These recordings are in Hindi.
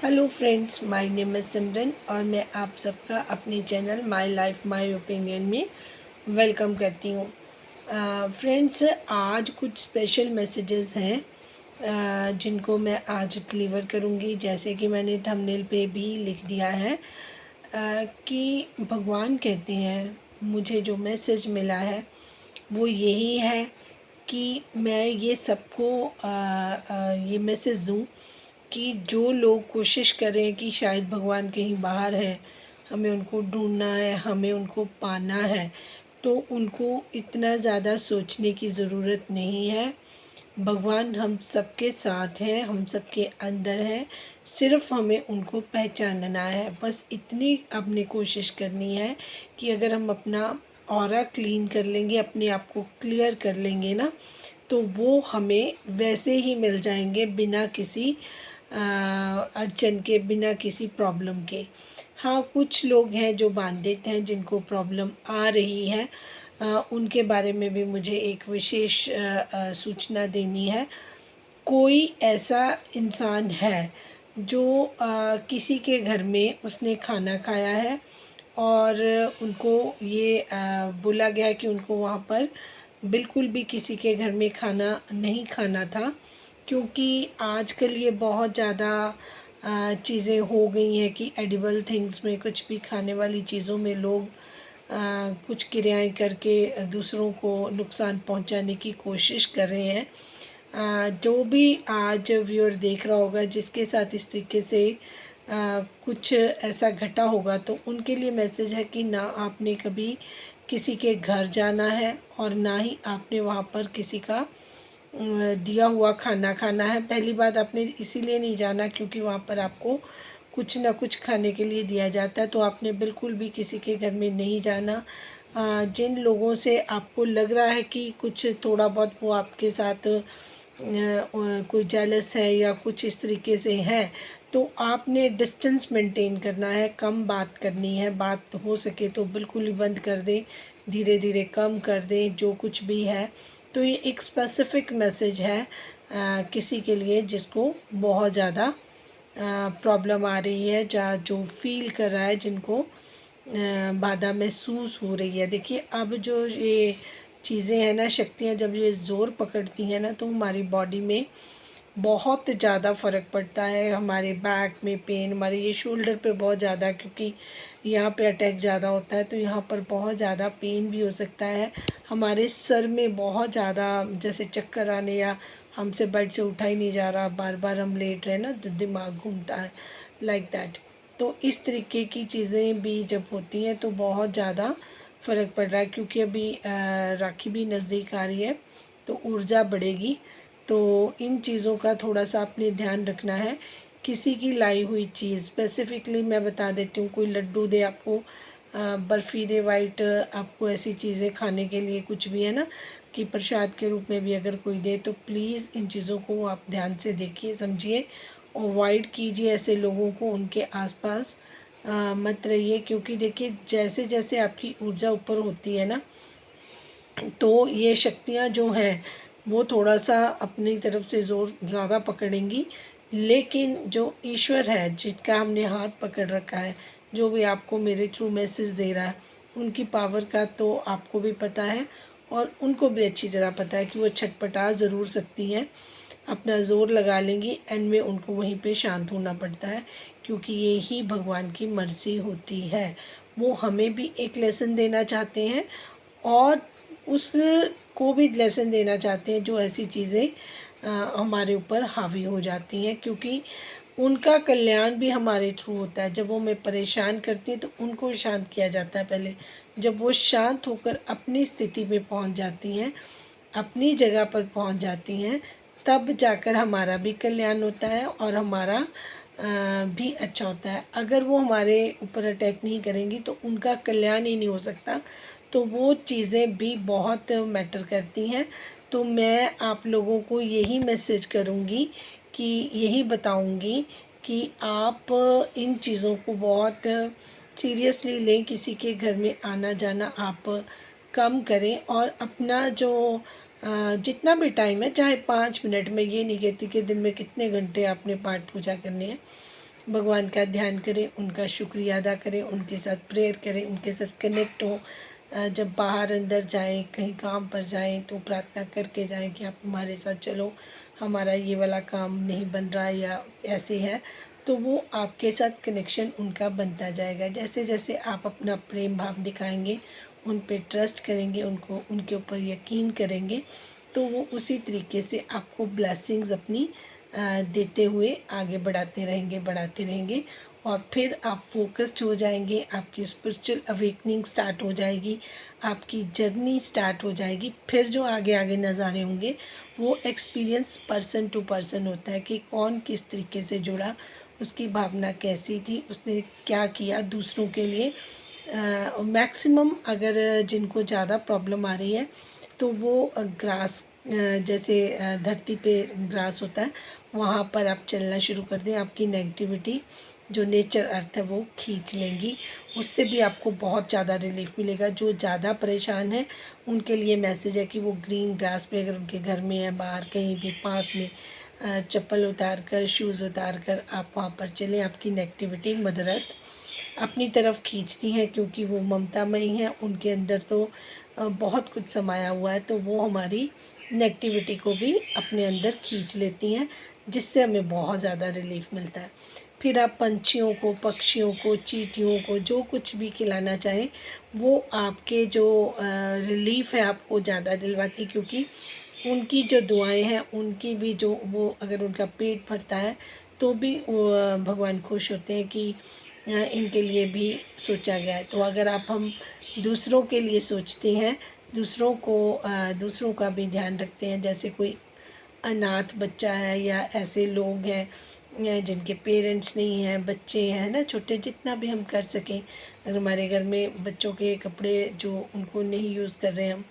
Hello friends, my name is Simran और मैं आप सबका अपने channel my life my opinion में वेलकम करती हूँ। फ्रेंड्स, आज कुछ स्पेशल मैसेजेस हैं जिनको मैं आज डिलीवर करूँगी। जैसे कि मैंने थंबनेल पे भी लिख दिया है कि भगवान कहते हैं, मुझे जो मैसेज मिला है वो यही है कि मैं ये सबको ये मैसेज दूँ कि जो लोग कोशिश कर रहे हैं कि शायद भगवान कहीं बाहर है, हमें उनको ढूंढना है, हमें उनको पाना है, तो उनको इतना ज़्यादा सोचने की ज़रूरत नहीं है। भगवान हम सबके साथ हैं, हम सबके अंदर हैं, सिर्फ हमें उनको पहचानना है। बस इतनी अपनी कोशिश करनी है कि अगर हम अपना ऑरा क्लीन कर लेंगे, अपने आप को क्लियर कर लेंगे ना, तो वो हमें वैसे ही मिल जाएंगे, बिना किसी अड़चन के, बिना किसी प्रॉब्लम के। हाँ, कुछ लोग हैं जो बाधित हैं, जिनको प्रॉब्लम आ रही है, उनके बारे में भी मुझे एक विशेष सूचना देनी है। कोई ऐसा इंसान है जो किसी के घर में उसने खाना खाया है और उनको ये बोला गया कि उनको वहाँ पर बिल्कुल भी किसी के घर में खाना नहीं खाना था, क्योंकि आजकल ये बहुत ज़्यादा चीज़ें हो गई हैं कि एडिबल थिंग्स में, कुछ भी खाने वाली चीज़ों में लोग कुछ क्रियाएं करके दूसरों को नुकसान पहुंचाने की कोशिश कर रहे हैं। जो भी आज व्यूअर देख रहा होगा जिसके साथ इस तरीके से कुछ ऐसा घटा होगा, तो उनके लिए मैसेज है कि ना आपने कभी किसी के घर जाना है और ना ही आपने वहाँ पर किसी का दिया हुआ खाना खाना है। पहली बात, आपने इसीलिए नहीं जाना क्योंकि वहाँ पर आपको कुछ ना कुछ खाने के लिए दिया जाता है, तो आपने बिल्कुल भी किसी के घर में नहीं जाना। जिन लोगों से आपको लग रहा है कि कुछ थोड़ा बहुत वो आपके साथ कोई जेलस है या कुछ इस तरीके से है, तो आपने डिस्टेंस मेंटेन करना है, कम बात करनी है। बात हो सके तो बिल्कुल ही बंद कर दें, धीरे धीरे कम कर दें जो कुछ भी है। तो ये एक स्पेसिफिक मैसेज है किसी के लिए जिसको बहुत ज़्यादा प्रॉब्लम आ रही है, जा जो फील कर रहा है, जिनको बाधा महसूस हो रही है। देखिए, अब जो ये चीज़ें हैं ना, शक्तियाँ जब ये ज़ोर पकड़ती हैं ना, तो हमारी बॉडी में बहुत ज़्यादा फ़र्क पड़ता है। हमारे बैक में पेन, हमारे ये शोल्डर पे बहुत ज़्यादा, क्योंकि यहाँ पे अटैक ज़्यादा होता है, तो यहाँ पर बहुत ज़्यादा पेन भी हो सकता है। हमारे सर में बहुत ज़्यादा जैसे चक्कर आने, या हमसे बेड से उठा ही नहीं जा रहा, बार बार हम लेट रहे ना, तो दिमाग घूमता है, लाइक दैट। तो इस तरीके की चीज़ें भी जब होती हैं तो बहुत ज़्यादा फ़र्क पड़ रहा है, क्योंकि अभी राखी भी नज़दीक आ रही है, तो ऊर्जा बढ़ेगी। तो इन चीज़ों का थोड़ा सा अपने ध्यान रखना है। किसी की लाई हुई चीज़, स्पेसिफिकली मैं बता देती हूँ, कोई लड्डू दे आपको, बर्फ़ी दे वाइट, आपको ऐसी चीज़ें खाने के लिए कुछ भी है ना, कि प्रसाद के रूप में भी अगर कोई दे, तो प्लीज़ इन चीज़ों को आप ध्यान से देखिए, समझिए, अवॉइड कीजिए ऐसे लोगों को, उनके आसपास मत रहिए। क्योंकि देखिए, जैसे जैसे आपकी ऊर्जा ऊपर होती है ना, तो ये शक्तियाँ जो हैं वो थोड़ा सा अपनी तरफ से ज़ोर ज़्यादा पकड़ेंगी। लेकिन जो ईश्वर है, जिसका हमने हाथ पकड़ रखा है, जो भी आपको मेरे थ्रू मैसेज दे रहा है, उनकी पावर का तो आपको भी पता है और उनको भी अच्छी तरह पता है कि वो छटपटा ज़रूर सकती हैं, अपना ज़ोर लगा लेंगी, एंड में उनको वहीं पे शांत होना पड़ता है, क्योंकि ये ही भगवान की मर्ज़ी होती है। वो हमें भी एक लेसन देना चाहते हैं और उसको भी लेसन देना चाहते हैं जो ऐसी चीज़ें हमारे ऊपर हावी हो जाती हैं, क्योंकि उनका कल्याण भी हमारे थ्रू होता है। जब वो हमें परेशान करती हैं तो उनको शांत किया जाता है पहले। जब वो शांत होकर अपनी स्थिति में पहुंच जाती हैं, अपनी जगह पर पहुंच जाती हैं, तब जाकर हमारा भी कल्याण होता है और हमारा भी अच्छा होता है। अगर वो हमारे ऊपर अटैक नहीं करेंगी तो उनका कल्याण ही नहीं हो सकता। तो वो चीज़ें भी बहुत मैटर करती हैं। तो मैं आप लोगों को यही मैसेज करूँगी, कि यही बताऊँगी कि आप इन चीज़ों को बहुत सीरियसली लें। किसी के घर में आना जाना आप कम करें, और अपना जो जितना भी टाइम है, चाहे 5 मिनट में, ये नहीं कहती कि दिन में कितने घंटे आपने पाठ पूजा करनी है, भगवान का ध्यान करें, उनका शुक्रिया अदा करें, उनके साथ प्रेयर करें, उनके साथ कनेक्ट हों। जब बाहर अंदर जाएं, कहीं काम पर जाएं, तो प्रार्थना करके जाएं कि आप हमारे साथ चलो, हमारा ये वाला काम नहीं बन रहा या ऐसे है, तो वो आपके साथ कनेक्शन उनका बनता जाएगा। जैसे जैसे आप अपना प्रेम भाव दिखाएंगे, उन पे ट्रस्ट करेंगे, उनको उनके ऊपर यकीन करेंगे, तो वो उसी तरीके से आपको ब्लेसिंग्स अपनी देते हुए आगे बढ़ाते रहेंगे। और फिर आप फोकस्ड हो जाएंगे, आपकी स्पिरिचुअल अवेकनिंग स्टार्ट हो जाएगी, आपकी जर्नी स्टार्ट हो जाएगी। फिर जो आगे आगे नज़ारे होंगे वो एक्सपीरियंस पर्सन टू पर्सन होता है कि कौन किस तरीके से जुड़ा, उसकी भावना कैसी थी, उसने क्या किया दूसरों के लिए। मैक्सिमम अगर जिनको ज़्यादा प्रॉब्लम आ रही है तो वो ग्रास, जैसे धरती पे ग्रास होता है, वहाँ पर आप चलना शुरू कर दें। आपकी नेगेटिविटी जो नेचर अर्थ है वो खींच लेंगी, उससे भी आपको बहुत ज़्यादा रिलीफ मिलेगा। जो ज़्यादा परेशान है उनके लिए मैसेज है कि वो ग्रीन ग्रास पे, अगर उनके घर में है, बाहर कहीं भी पार्क में, चप्पल उतार कर, शूज़ उतार कर आप वहाँ पर चलें। आपकी नेगेटिविटी मदर अर्थ अपनी तरफ खींचती हैं, क्योंकि वो ममतामयी हैं, उनके अंदर तो बहुत कुछ समाया हुआ है, तो वो हमारी नेगेटिविटी को भी अपने अंदर खींच लेती हैं, जिससे हमें बहुत ज़्यादा रिलीफ मिलता है। फिर आप पंछियों को, पक्षियों को, चींटियों को जो कुछ भी खिलाना चाहें, वो आपके जो रिलीफ है आपको ज़्यादा दिलवाती, क्योंकि उनकी जो दुआएं हैं, उनकी भी जो वो, अगर उनका पेट भरता है तो भी भगवान खुश होते हैं कि इनके लिए भी सोचा गया है। तो अगर हम दूसरों के लिए सोचते हैं, दूसरों का भी ध्यान रखते हैं, जैसे कोई अनाथ बच्चा है या ऐसे लोग हैं या जिनके पेरेंट्स नहीं हैं, बच्चे हैं ना छोटे, जितना भी हम कर सकें। अगर हमारे घर में बच्चों के कपड़े जो उनको नहीं यूज़ कर रहे हैं, हम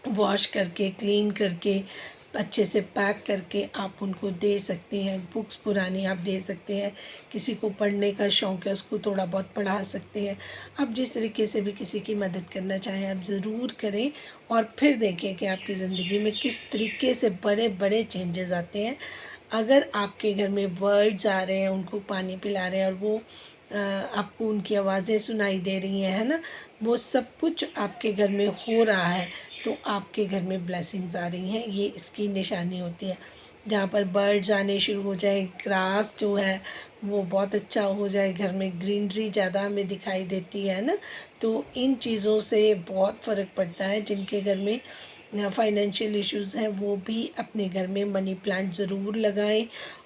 वॉश करके, क्लीन करके, अच्छे से पैक करके आप उनको दे सकते हैं। बुक्स पुरानी आप दे सकते हैं। किसी को पढ़ने का शौक़ है, उसको थोड़ा बहुत पढ़ा सकते हैं। आप जिस तरीके से भी किसी की मदद करना चाहें आप ज़रूर करें, और फिर देखें कि आपकी ज़िंदगी में किस तरीके से बड़े बड़े चेंजेस आते हैं। अगर आपके घर में बर्ड्स आ रहे हैं, उनको पानी पिला रहे हैं, और वो आपको उनकी आवाज़ें सुनाई दे रही हैं, है ना, वो सब कुछ आपके घर में हो रहा है, तो आपके घर में ब्लेसिंग्स आ रही हैं, ये इसकी निशानी होती है। जहाँ पर बर्ड्स आने शुरू हो जाए, ग्रास जो है वो बहुत अच्छा हो जाए, घर में ग्रीनरी ज़्यादा हमें दिखाई देती है ना, तो इन चीज़ों से बहुत फ़र्क पड़ता है। जिनके घर में फाइनेंशियल इश्यूज़ हैं वो भी अपने घर में मनी प्लांट ज़रूर लगाएं,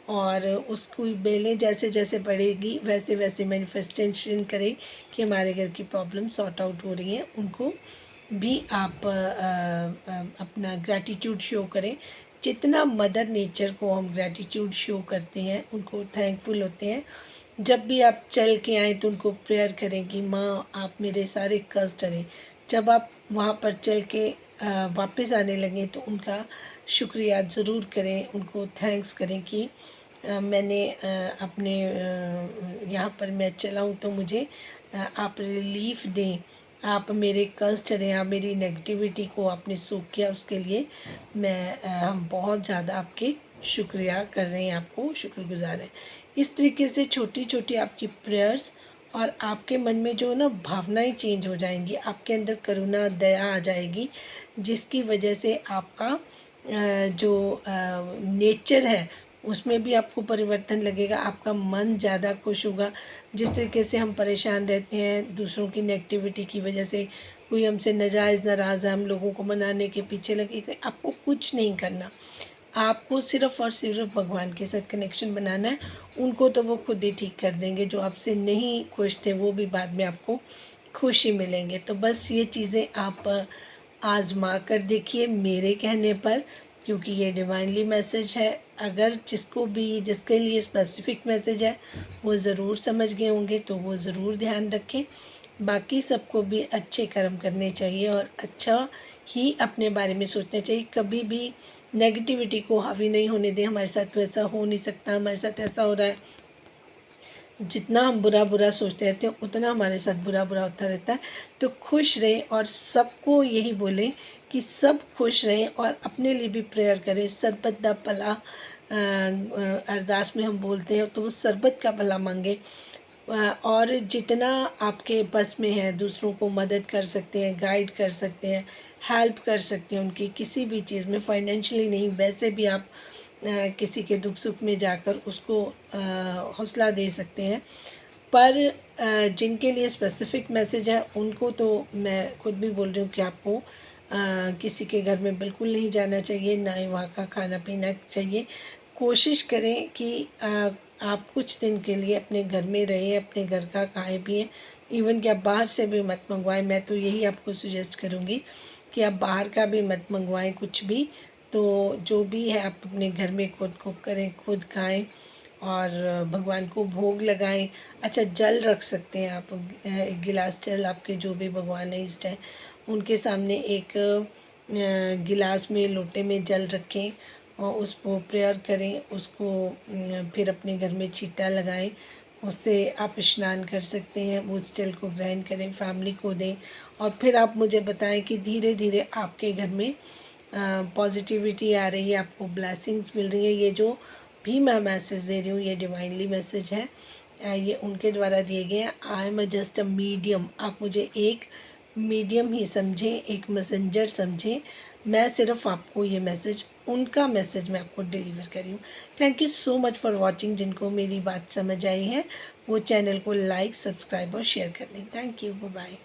और उसको बेलें। जैसे जैसे बढ़ेगी वैसे वैसे मैनिफेस्टेशन करें कि हमारे घर की प्रॉब्लम सॉर्ट आउट हो रही हैं। उनको भी आप अपना ग्रैटिट्यूड शो करें। जितना मदर नेचर को हम ग्रैटिट्यूड शो करते हैं, उनको थैंकफुल होते हैं। जब भी आप चल के आएँ तो उनको प्रेयर करें कि माँ आप मेरे सारे कष्ट हरें। जब आप वहाँ पर चल के वापस आने लगें तो उनका शुक्रिया ज़रूर करें, उनको थैंक्स करें कि मैंने अपने यहाँ पर मैं चला हूँ, तो मुझे आप रिलीफ़ दें, आप मेरे कष्ट हरें, आप मेरी नेगेटिविटी को आपने सूख किया, उसके लिए हम बहुत ज़्यादा आपके शुक्रिया कर रहे हैं, आपको शुक्रगुज़ार हैं। इस तरीके से छोटी छोटी आपकी प्रेयर्स, और आपके मन में जो ना भावनाएं चेंज हो जाएंगी, आपके अंदर करुणा, दया आ जाएगी, जिसकी वजह से आपका जो नेचर है उसमें भी आपको परिवर्तन लगेगा। आपका मन ज़्यादा खुश होगा। जिस तरीके से हम परेशान रहते हैं दूसरों की नेगेटिविटी की वजह से, कोई हमसे नाजायज़ नाराज़ है, हम लोगों को मनाने के पीछे लगे, आपको कुछ नहीं करना। आपको सिर्फ़ और सिर्फ भगवान के साथ कनेक्शन बनाना है। उनको तो वो खुद ही ठीक कर देंगे। जो आपसे नहीं खुश थे वो भी बाद में आपको खुशी मिलेंगे। तो बस ये चीज़ें आप आज़मा कर देखिए मेरे कहने पर, क्योंकि ये डिवाइनली मैसेज है। अगर जिसके लिए स्पेसिफ़िक मैसेज है वो ज़रूर समझ गए होंगे, तो वो ज़रूर ध्यान रखें। बाकी सबको भी अच्छे कर्म करने चाहिए और अच्छा ही अपने बारे में सोचना चाहिए। कभी भी नेगेटिविटी को हावी नहीं होने दें। हमारे साथ तो ऐसा हो नहीं सकता, हमारे साथ ऐसा हो रहा है। जितना हम बुरा बुरा सोचते रहते हैं उतना हमारे साथ बुरा बुरा होता रहता है। तो खुश रहें, और सबको यही बोलें कि सब खुश रहें, और अपने लिए भी प्रेयर करें। सर्बत दा भला अरदास में हम बोलते हैं, तो वो सरबत का भला मांगे। और जितना आपके बस में है दूसरों को मदद कर सकते हैं, गाइड कर सकते हैं, हेल्प कर सकते हैं उनकी किसी भी चीज़ में, फाइनेंशियली नहीं वैसे भी आप किसी के दुख सुख में जाकर उसको हौसला दे सकते हैं। पर जिनके लिए स्पेसिफ़िक मैसेज है उनको तो मैं खुद भी बोल रही हूँ कि आपको किसी के घर में बिल्कुल नहीं जाना चाहिए, ना ही वहाँ का खाना पीना चाहिए। कोशिश करें कि आप कुछ दिन के लिए अपने घर में रहें, अपने घर का खाएँ पिएँ, इवन कि आप बाहर से भी मत मंगवाएं। मैं तो यही आपको सजेस्ट करूँगी कि आप बाहर का भी मत मंगवाएं कुछ भी। तो जो भी है आप अपने घर में खुद कुक करें, खुद खाएं और भगवान को भोग लगाएं। अच्छा, जल रख सकते हैं आप, एक गिलास जल, आपके जो भी भगवान है इस टाइम उनके सामने एक गिलास में, लोटे में जल रखें और उसको प्रेयर करें, उसको फिर अपने घर में छींटा लगाएं, उससे आप स्नान कर सकते हैं, उस जल को ग्रहण करें, फैमिली को दें और फिर आप मुझे बताएं कि धीरे धीरे आपके घर में पॉजिटिविटी आ रही है, आपको ब्लेसिंग्स मिल रही है। ये जो भी मैं मैसेज दे रही हूँ ये डिवाइनली मैसेज है, ये उनके द्वारा दिए गए हैं। I am just a medium, आप मुझे एक मीडियम ही समझें, एक मैसेंजर समझें। मैं सिर्फ आपको ये मैसेज, उनका मैसेज मैं आपको डिलीवर करी हूँ। Thank you so much for watching. जिनको मेरी बात समझ आई है वो चैनल को लाइक, सब्सक्राइब और शेयर कर लें। Thank you, bye bye.